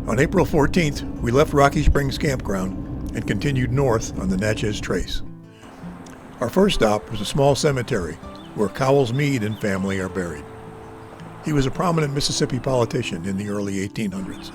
On April 14th, we left Rocky Springs Campground and continued north on the Natchez Trace. Our first stop was a small cemetery where Cowles Meade and family are buried. He was a prominent Mississippi politician in the early 1800s.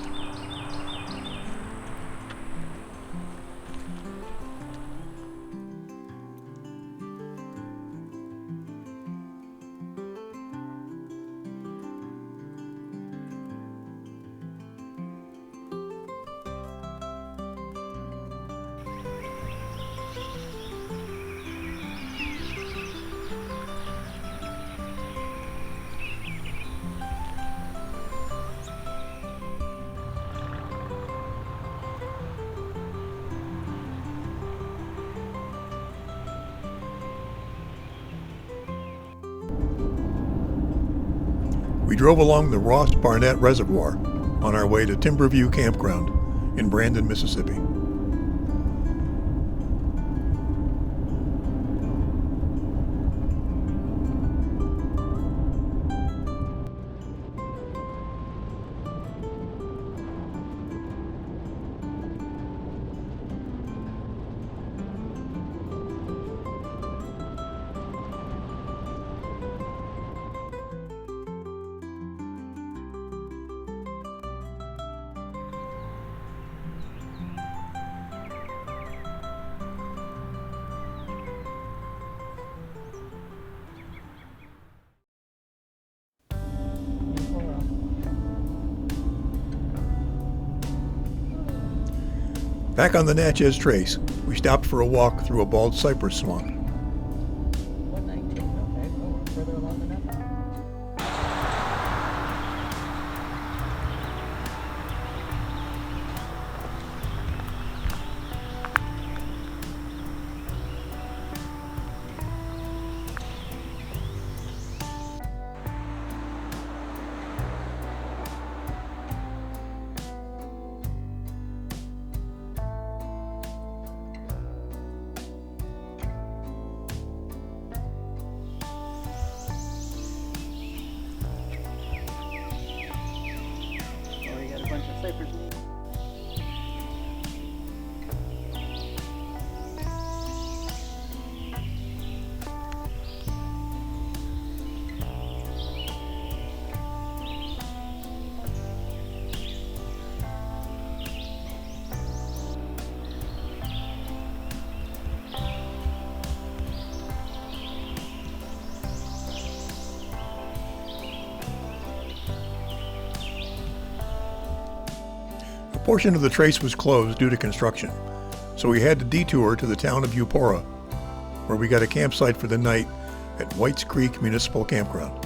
We drove along the Ross Barnett Reservoir on our way to Timberview Campground in Brandon, Mississippi. Back on the Natchez Trace, we stopped for a walk through a bald cypress swamp. 119, okay, well, we're further along than that. Bunch of cypress. A portion of the trace was closed due to construction, so we had to detour to the town of Eupora, where we got a campsite for the night at Whites Creek Municipal Campground.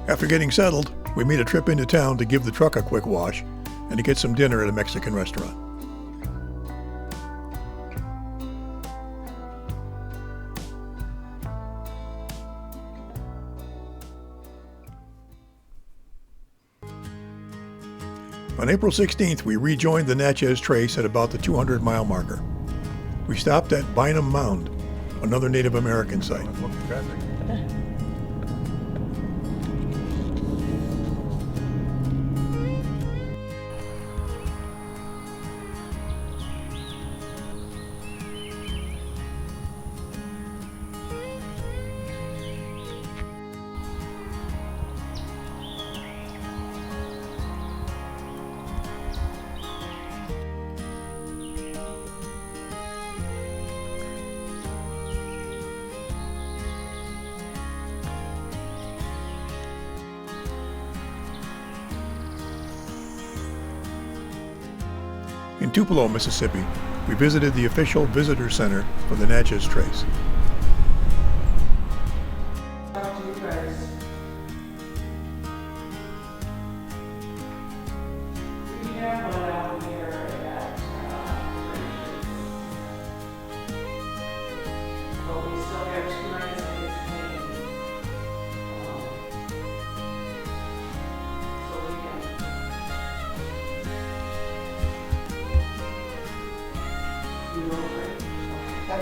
After getting settled, we made a trip into town to give the truck a quick wash and to get some dinner at a Mexican restaurant. On April 16th, we rejoined the Natchez Trace at about the 200-mile marker. We stopped at Bynum Mound, another Native American site. In Tupelo, Mississippi, we visited the official visitor center for the Natchez Trace.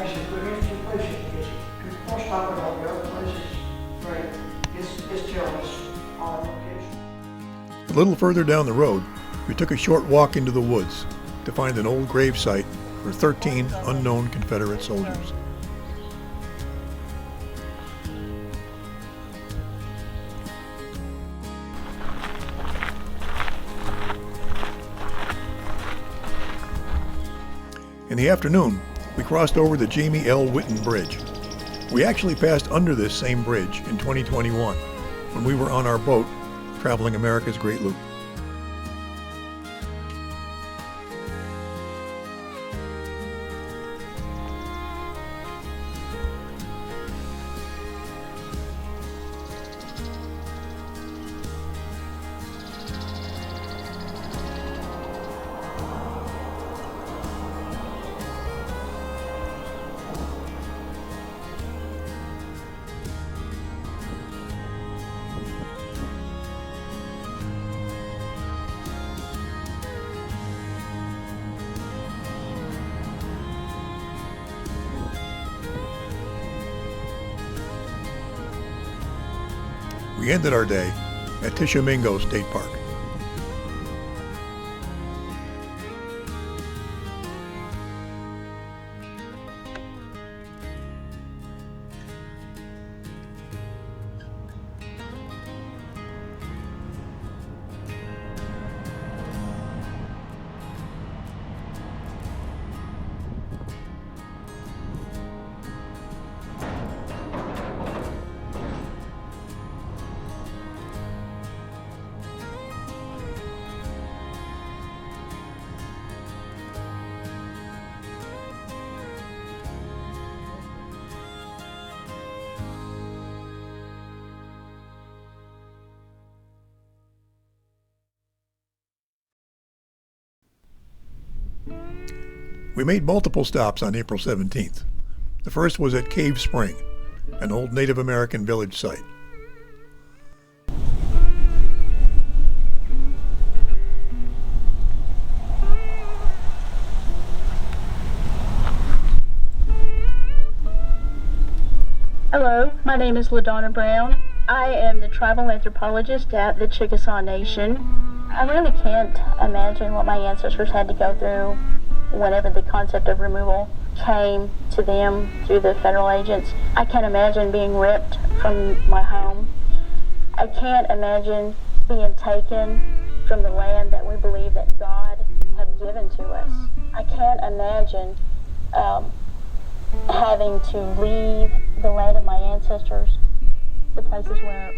places, but here's two places. It's one stop at all the other places. Right. It's jealous on location. A little further down the road, we took a short walk into the woods to find an old grave site for 13 unknown Confederate soldiers. In the afternoon, we crossed over the Jamie L. Whitten Bridge. We actually passed under this same bridge in 2021 when we were on our boat traveling America's Great Loop. We ended our day at Tishomingo State Park. We made multiple stops on April 17th. The first was at Cave Spring, an old Native American village site. Hello, my name is LaDonna Brown. I am the tribal anthropologist at the Chickasaw Nation. I really can't imagine what my ancestors had to go through whenever the concept of removal came to them through the federal agents. I can't imagine being ripped from my home. I can't imagine being taken from the land that we believe that God had given to us. I can't imagine having to leave the land of my ancestors, the places where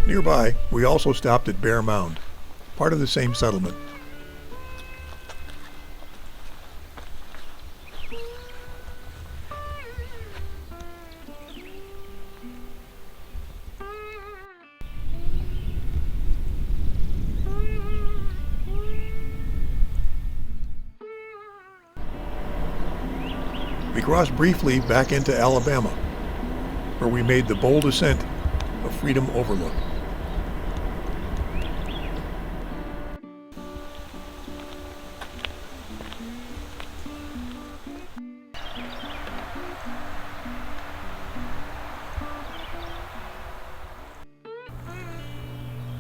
Nearby, we also stopped at Bear Mound, part of the same settlement. We crossed briefly back into Alabama, where we made the bold ascent of Freedom Overlook.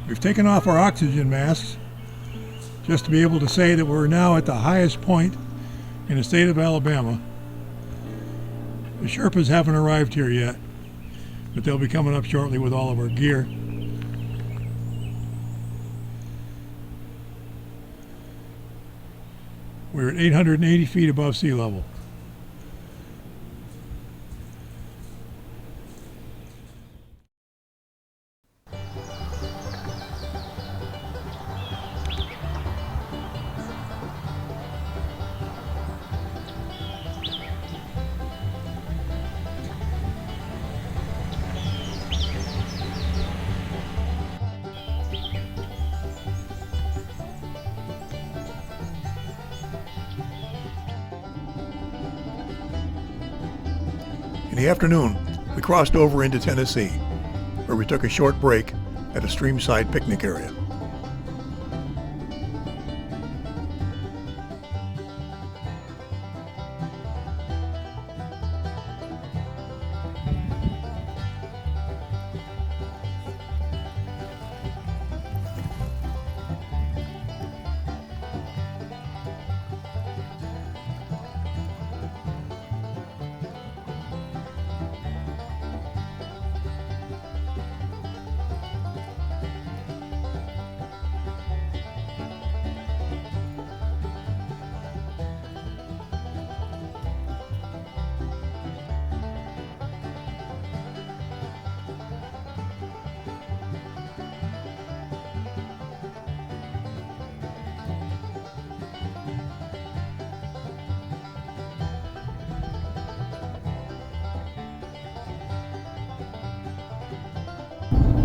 We've taken off our oxygen masks just to be able to say that we're now at the highest point in the state of Alabama. The Sherpas haven't arrived here yet, but they'll be coming up shortly with all of our gear. We're at 880 feet above sea level. In the afternoon, we crossed over into Tennessee, where we took a short break at a streamside picnic area.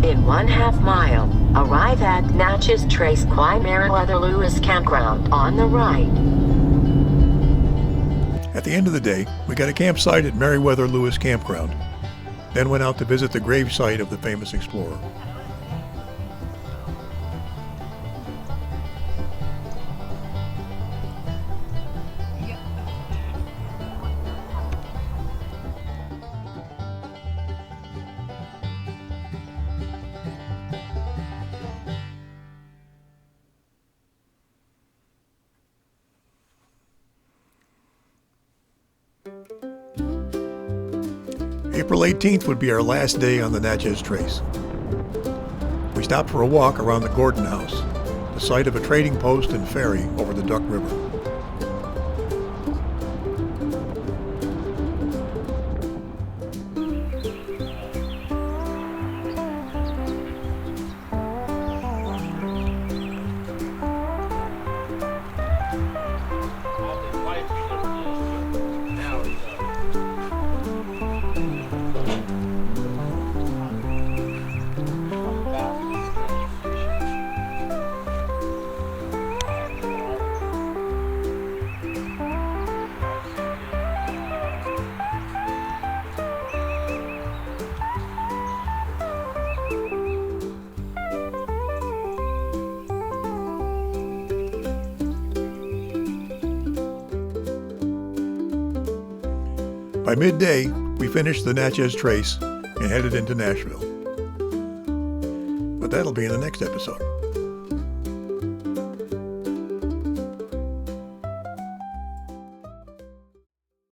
In 1/2 mile, arrive at Natchez Trace Meriwether Lewis campground on the right. At the end of the day, we got a campsite at Meriwether Lewis campground, then went out to visit the grave site of the famous explorer. April 18th would be our last day on the Natchez Trace. We stopped for a walk around the Gordon House, the site of a trading post and ferry over the Duck River. By midday, we finished the Natchez Trace and headed into Nashville. But that'll be in the next episode.